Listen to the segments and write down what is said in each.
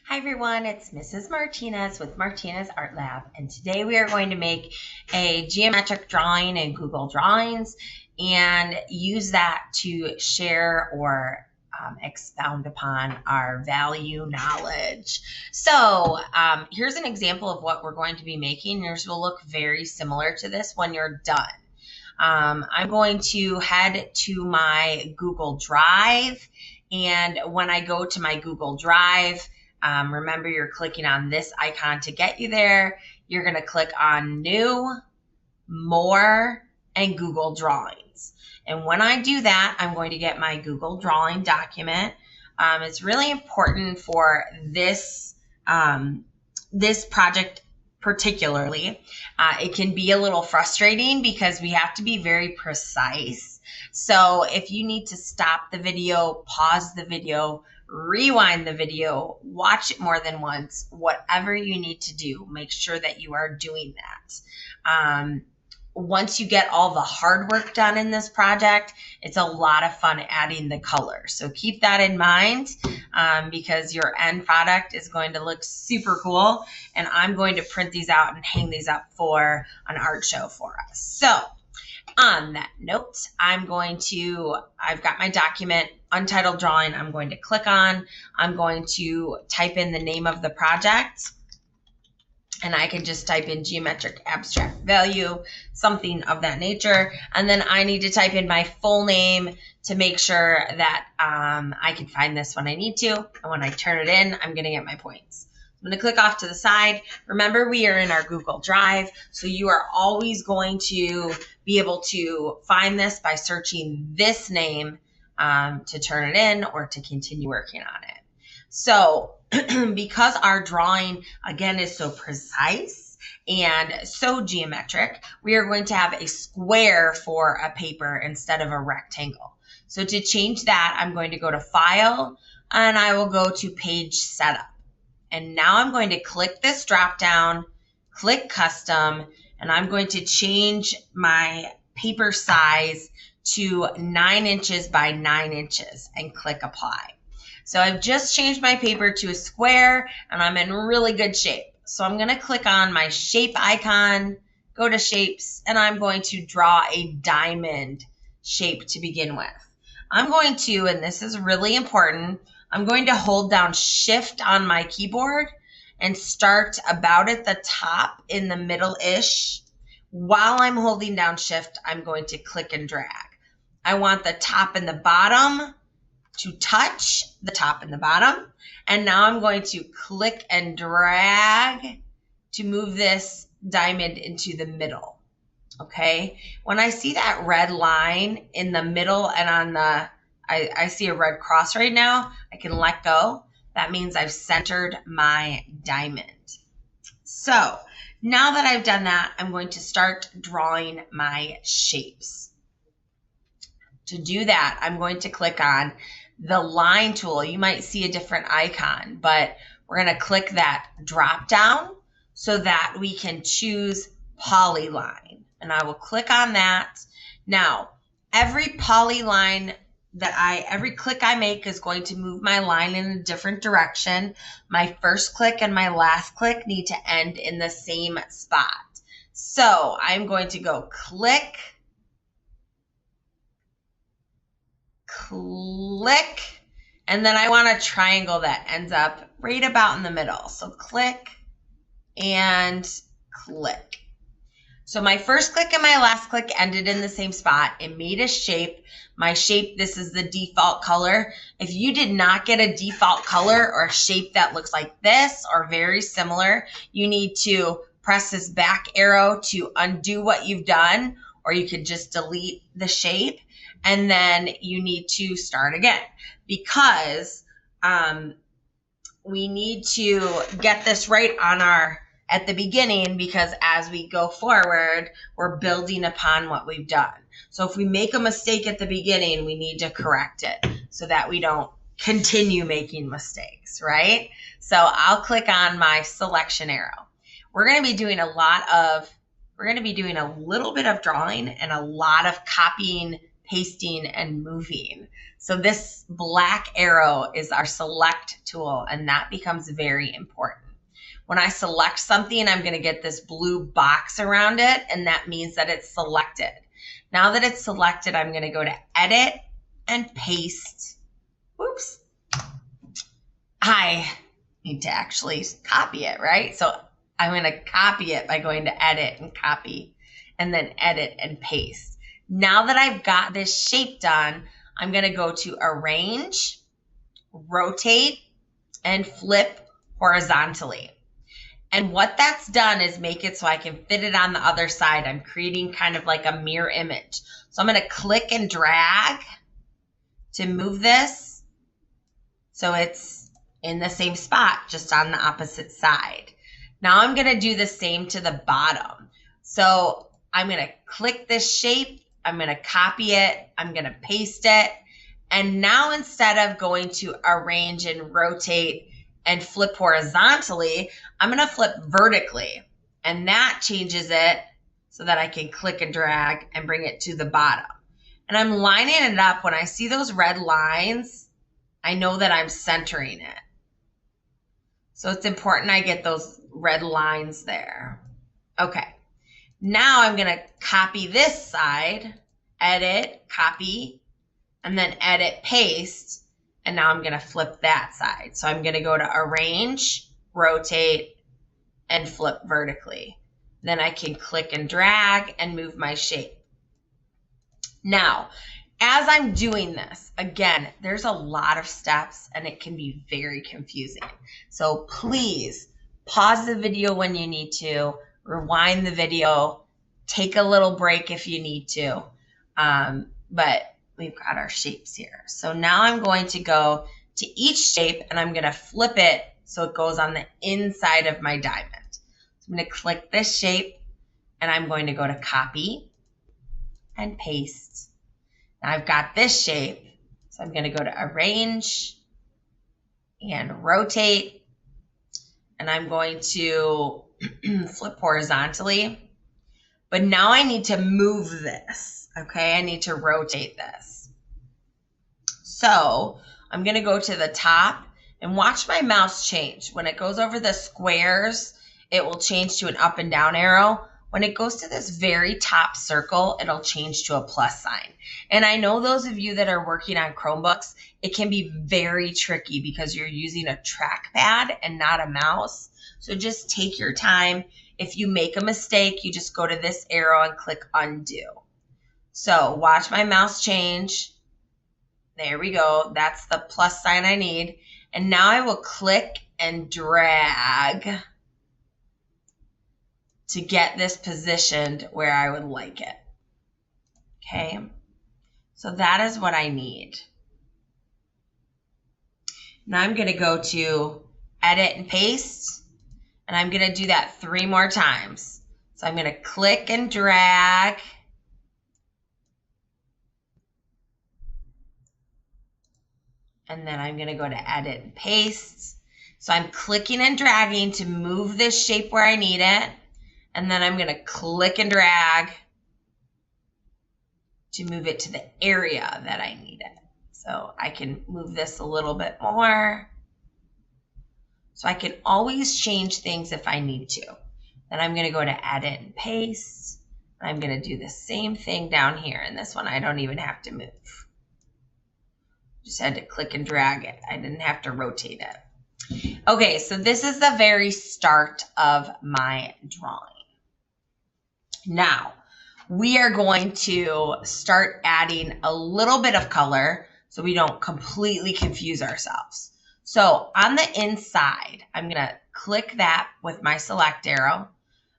Hi everyone, it's Mrs. Martinez with Martinez Art Lab, and today we are going to make a geometric drawing in Google Drawings and use that to share or expound upon our value knowledge. So here's an example of what we're going to be making. Yours will look very similar to this when you're done. I'm going to head to my Google Drive, and when I go to my Google Drive, remember, you're clicking on this icon to get you there. You're going to click on New, More, and Google Drawings. And when I do that, I'm going to get my Google Drawing document. It's really important for this, this project particularly. It can be a little frustrating because we have to be very precise. So if you need to stop the video, pause the video, rewind the video, watch it more than once, whatever you need to do, make sure that you are doing that. Once you get all the hard work done in this project, it's a lot of fun adding the color. So keep that in mind because your end product is going to look super cool. And I'm going to print these out and hang these up for an art show for us. So on that note, I've got my document, Untitled Drawing, I'm going to click on. I'm going to type in the name of the project. And I can just type in geometric abstract value, something of that nature. And then I need to type in my full name to make sure that I can find this when I need to. And when I turn it in, I'm going to get my points. I'm going to click off to the side. Remember, we are in our Google Drive, so you are always going to be able to find this by searching this name to turn it in or to continue working on it. So because our drawing, again, is so precise and so geometric, we are going to have a square for a paper instead of a rectangle. So to change that, I'm going to go to File, and I will go to Page Setup. And now I'm going to click this drop down, click Custom, and I'm going to change my paper size to 9 inches by 9 inches and click Apply. So I've just changed my paper to a square and I'm in really good shape. So I'm going to click on my shape icon, go to shapes, and I'm going to draw a diamond shape to begin with. I'm going to, and this is really important, I'm going to hold down Shift on my keyboard and start about at the top in the middle-ish. While I'm holding down Shift, I'm going to click and drag. I want the top and the bottom to touch the top and the bottom. And now I'm going to click and drag to move this diamond into the middle. Okay. When I see that red line in the middle and on the, I see a red cross right now, I can let go. That means I've centered my diamond. So now that I've done that, I'm going to start drawing my shapes. To do that, I'm going to click on the line tool. You might see a different icon, but we're going to click that drop down so that we can choose Polyline. And I will click on that. Now, every polyline every click I make is going to move my line in a different direction. My first click and my last click need to end in the same spot. So I'm going to go click, click, and then I want a triangle that ends up right about in the middle. So click and click. So my first click and my last click ended in the same spot. It made a shape. My shape, this is the default color. If you did not get a default color or a shape that looks like this or very similar, you need to press this back arrow to undo what you've done, or you could just delete the shape. And then you need to start again because we need to get this right on at the beginning, because as we go forward, we're building upon what we've done. So if we make a mistake at the beginning, we need to correct it so that we don't continue making mistakes, right? So I'll click on my selection arrow. We're going to be doing a little bit of drawing and a lot of copying pasting, and moving. So this black arrow is our select tool, and that becomes very important. When I select something, I'm going to get this blue box around it, and that means that it's selected. Now that it's selected, I'm going to go to Edit and Paste. Whoops. I need to actually copy it, right? So I'm going to copy it by going to Edit and Copy, and then Edit and Paste. Now that I've got this shape done, I'm going to go to Arrange, Rotate, and Flip horizontally. And what that's done is make it so I can fit it on the other side. I'm creating kind of like a mirror image. So I'm going to click and drag to move this so it's in the same spot, just on the opposite side. Now I'm going to do the same to the bottom. So I'm going to click this shape. I'm going to copy it. I'm going to paste it. And now instead of going to Arrange and Rotate and Flip horizontally, I'm going to flip vertically. And that changes it so that I can click and drag and bring it to the bottom. And I'm lining it up. When I see those red lines, I know that I'm centering it. So it's important I get those red lines there. Okay. Now I'm going to copy this side, edit, copy, and then edit, paste. And now I'm going to flip that side. So I'm going to go to Arrange, Rotate, and Flip vertically. Then I can click and drag and move my shape. Now, as I'm doing this, again, there's a lot of steps and it can be very confusing. So please pause the video when you need to, rewind the video, take a little break if you need to. But we've got our shapes here. So now I'm going to go to each shape and I'm going to flip it so it goes on the inside of my diamond. So I'm going to click this shape and I'm going to go to Copy and Paste. Now I've got this shape, so I'm going to go to Arrange and Rotate, and I'm going to flip horizontally. But now I need to move this, okay? I need to rotate this. So I'm going to go to the top and watch my mouse change. When it goes over the squares, it will change to an up and down arrow. When it goes to this very top circle, it'll change to a plus sign. And I know those of you that are working on Chromebooks, it can be very tricky because you're using a trackpad and not a mouse. So just take your time. If you make a mistake, you just go to this arrow and click undo. So watch my mouse change. There we go. That's the plus sign I need. And now I will click and drag to get this positioned where I would like it. Okay, so that is what I need. Now I'm going to go to Edit and Paste, and I'm going to do that 3 more times. So I'm going to click and drag, and then I'm going to go to Edit and Paste. So I'm clicking and dragging to move this shape where I need it. And then I'm going to click and drag to move it to the area that I need it. So I can move this a little bit more. So I can always change things if I need to. Then I'm going to go to Edit and Paste. And I'm going to do the same thing down here. And this one I don't even have to move. Just had to click and drag it. I didn't have to rotate it. Okay, so this is the very start of my drawing. Now, we are going to start adding a little bit of color so we don't completely confuse ourselves. So on the inside, I'm going to click that with my select arrow.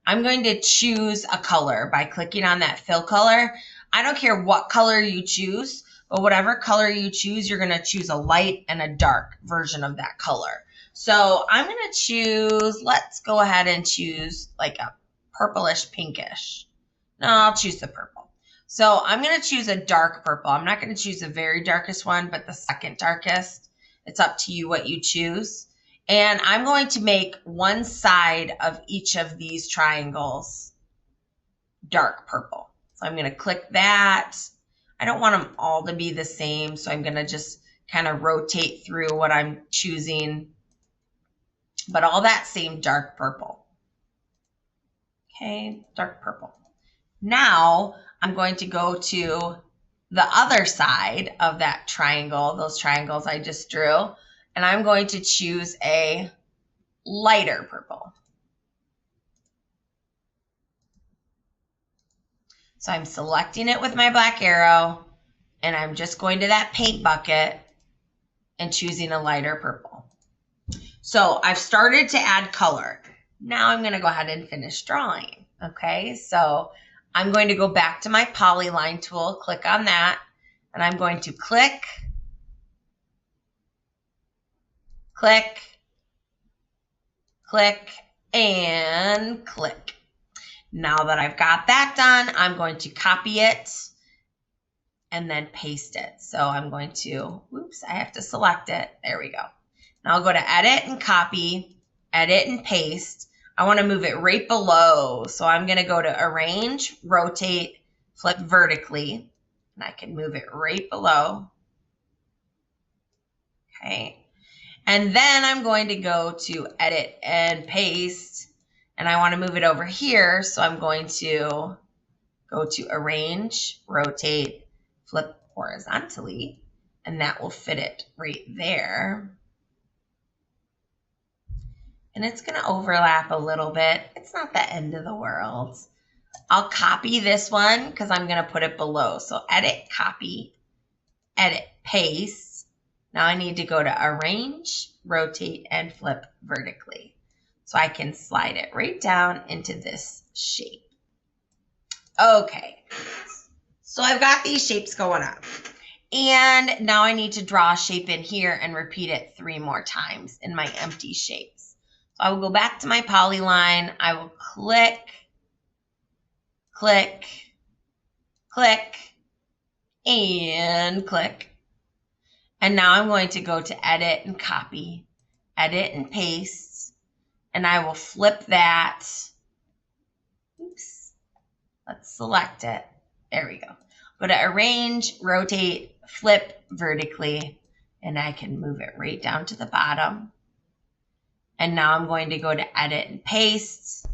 I'm going to choose a color by clicking on that fill color. I don't care what color you choose, but whatever color you choose, you're going to choose a light and a dark version of that color. So I'm going to choose, let's go ahead and choose like a purplish pinkish. No, I'll choose the purple. So I'm going to choose a dark purple. I'm not going to choose the very darkest one, but the second darkest. It's up to you what you choose. And I'm going to make one side of each of these triangles dark purple. So I'm going to click that. I don't want them all to be the same, so I'm going to just kind of rotate through what I'm choosing, but all that same dark purple. Okay, dark purple. Now I'm going to go to the other side of that triangle, those triangles I just drew, and I'm going to choose a lighter purple. So I'm selecting it with my black arrow, and I'm just going to that paint bucket and choosing a lighter purple. So I've started to add color. Now I'm going to go ahead and finish drawing. Okay, so I'm going to go back to my Polyline tool, click on that, and I'm going to click, click, click, and click. Now that I've got that done, I'm going to copy it and then paste it. So I'm going to, oops, I have to select it. There we go. Now I'll go to edit and copy, edit and paste. I want to move it right below. So I'm going to go to arrange, rotate, flip vertically, and I can move it right below. Okay. And then I'm going to go to edit and paste, and I want to move it over here. So I'm going to go to arrange, rotate, flip horizontally, and that will fit it right there. And it's going to overlap a little bit. It's not the end of the world. I'll copy this one because I'm going to put it below. So edit, copy, edit, paste. Now I need to go to arrange, rotate, and flip vertically. So I can slide it right down into this shape. Okay, so I've got these shapes going up. And now I need to draw a shape in here and repeat it 3 more times in my empty shapes. So I will go back to my Polyline. I will click, click, click, and click. And now I'm going to go to edit and copy, edit and paste, and I will flip that. Oops. Let's select it. There we go. Go to arrange, rotate, flip vertically, and I can move it right down to the bottom. And now I'm going to go to edit and paste.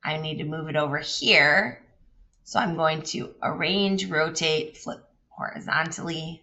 I need to move it over here. So I'm going to arrange, rotate, flip horizontally.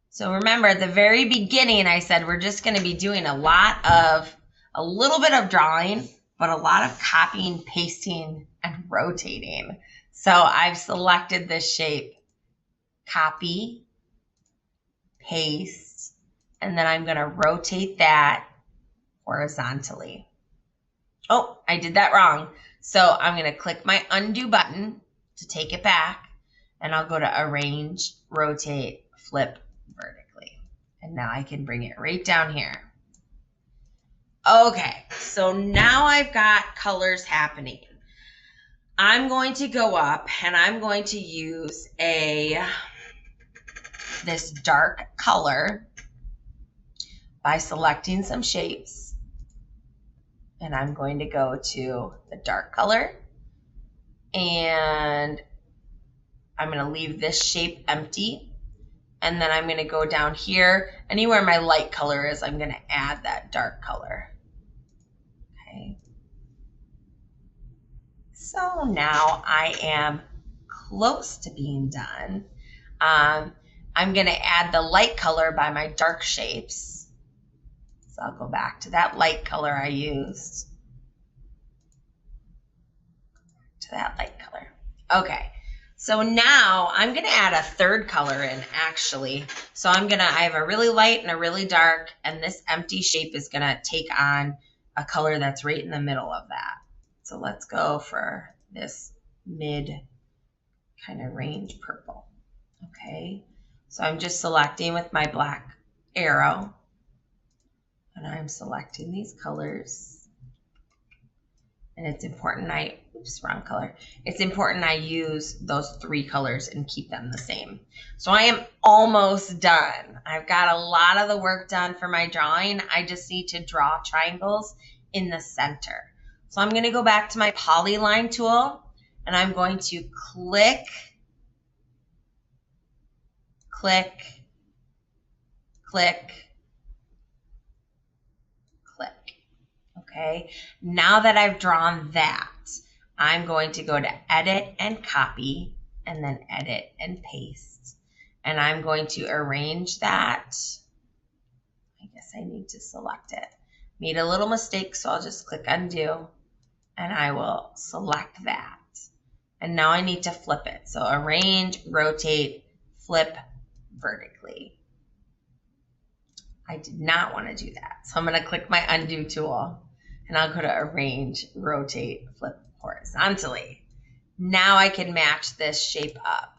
So remember at the very beginning, I said we're just going to be doing a little bit of drawing, but a lot of copying, pasting, and rotating. So I've selected this shape, copy, paste, and then I'm going to rotate that horizontally. Oh, I did that wrong. So I'm going to click my undo button to take it back, and I'll go to arrange, rotate, flip vertically. And now I can bring it right down here. Okay, so now I've got colors happening. I'm going to go up and I'm going to use this dark color by selecting some shapes. And I'm going to go to the dark color, and I'm going to leave this shape empty. And then I'm going to go down here. Anywhere my light color is, I'm going to add that dark color. Okay. So now I am close to being done. I'm going to add the light color by my dark shapes. So I'll go back to that light color I used. To that light color. Okay. So now I'm going to add a third color in actually. So I have a really light and a really dark, and this empty shape is going to take on a color that's right in the middle of that. So let's go for this mid kind of range purple. Okay. So I'm just selecting with my black arrow, and I'm selecting these colors. And it's important wrong color. It's important I use those 3 colors and keep them the same. So I am almost done. I've got a lot of the work done for my drawing. I just need to draw triangles in the center. So I'm going to go back to my Polyline tool, and I'm going to click, click, click, click. Okay, now that I've drawn that, I'm going to go to edit and copy, and then edit and paste. And I'm going to arrange that. I guess I need to select it. Made a little mistake, so I'll just click undo, and I will select that. And now I need to flip it. So arrange, rotate, flip vertically. I did not want to do that. So I'm going to click my undo tool, and I'll go to arrange, rotate, flip horizontally. Now I can match this shape up.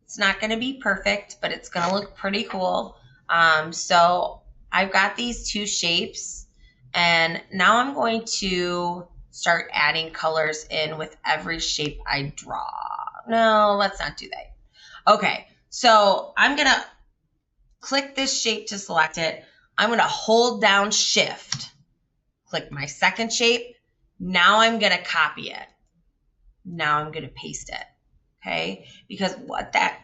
It's not going to be perfect, but it's going to look pretty cool. So I've got these two shapes, and now I'm going to start adding colors in with every shape I draw. No, let's not do that. Okay, so I'm going to click this shape to select it. I'm going to hold down Shift, click my second shape. Now I'm going to copy it. Now I'm going to paste it. Okay, because what that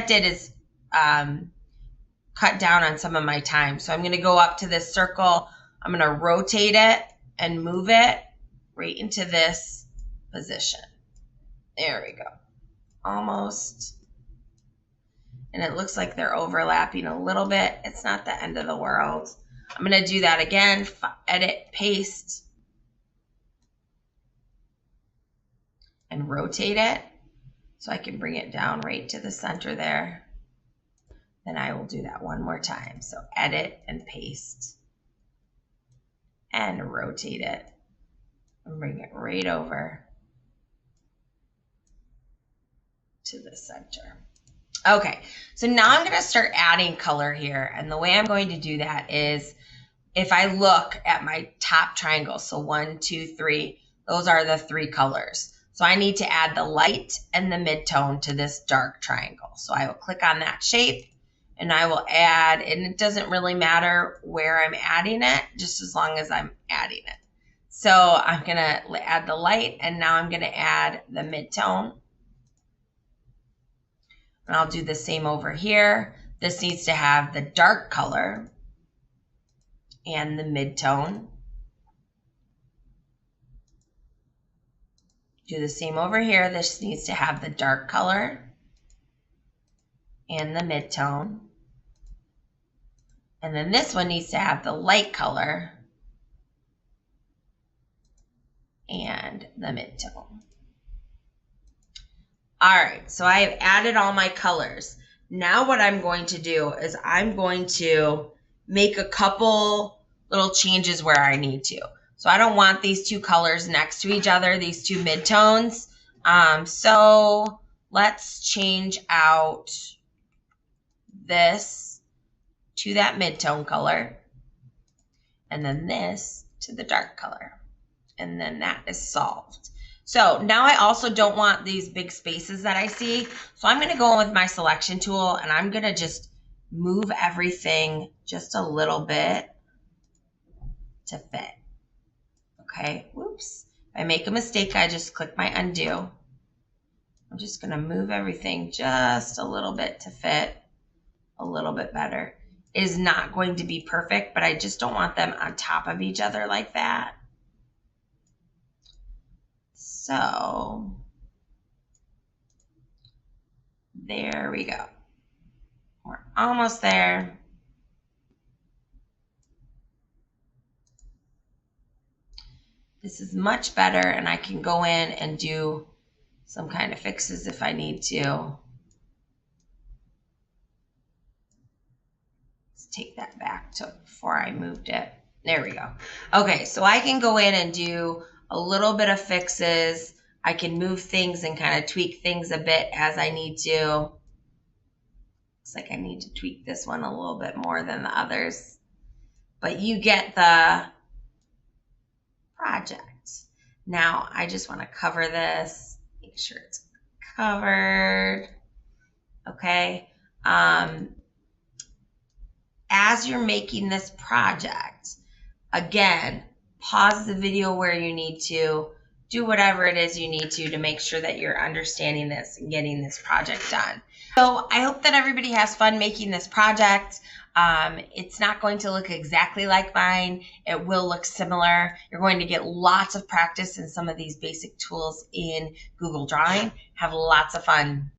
did is cut down on some of my time. So I'm going to go up to this circle. I'm going to rotate it and move it right into this position. There we go. Almost. And it looks like they're overlapping a little bit. It's not the end of the world. I'm going to do that again. Edit, paste, and rotate it so I can bring it down right to the center there. Then I will do that one more time. So edit and paste and rotate it and bring it right over to the center. Okay, so now I'm going to start adding color here. And the way I'm going to do that is if I look at my top triangle, so 1, 2, 3, those are the 3 colors. So I need to add the light and the mid-tone to this dark triangle. So I will click on that shape and I will add, and it doesn't really matter where I'm adding it, just as long as I'm adding it. So I'm going to add the light, and now I'm going to add the mid-tone. And I'll do the same over here. This needs to have the dark color and the mid-tone. Do the same over here. This needs to have the dark color and the mid-tone. And then this one needs to have the light color and the mid-tone. All right, so I have added all my colors. Now what I'm going to do is I'm going to make a couple little changes where I need to. So I don't want these two colors next to each other, these two midtones. So let's change out this to that mid-tone color, and then this to the dark color. And then that is solved. So now I also don't want these big spaces that I see. So I'm going to go in with my selection tool, and I'm going to just move everything just a little bit to fit. Okay, whoops. If I make a mistake, I just click my undo. I'm just going to move everything just a little bit to fit a little bit better. It is not going to be perfect, but I just don't want them on top of each other like that. So there we go. We're almost there. This is much better, and I can go in and do some kind of fixes if I need to. Let's take that back to before I moved it. There we go. Okay, so I can go in and do a little bit of fixes. I can move things and kind of tweak things a bit as I need to. Looks like I need to tweak this one a little bit more than the others. But you get the project. Now I just want to cover this, make sure it's covered. Okay. As you're making this project, again, pause the video where you need to, do whatever it is you need to make sure that you're understanding this and getting this project done. So I hope that everybody has fun making this project. It's not going to look exactly like mine. It will look similar. You're going to get lots of practice in some of these basic tools in Google Drawing. Have lots of fun.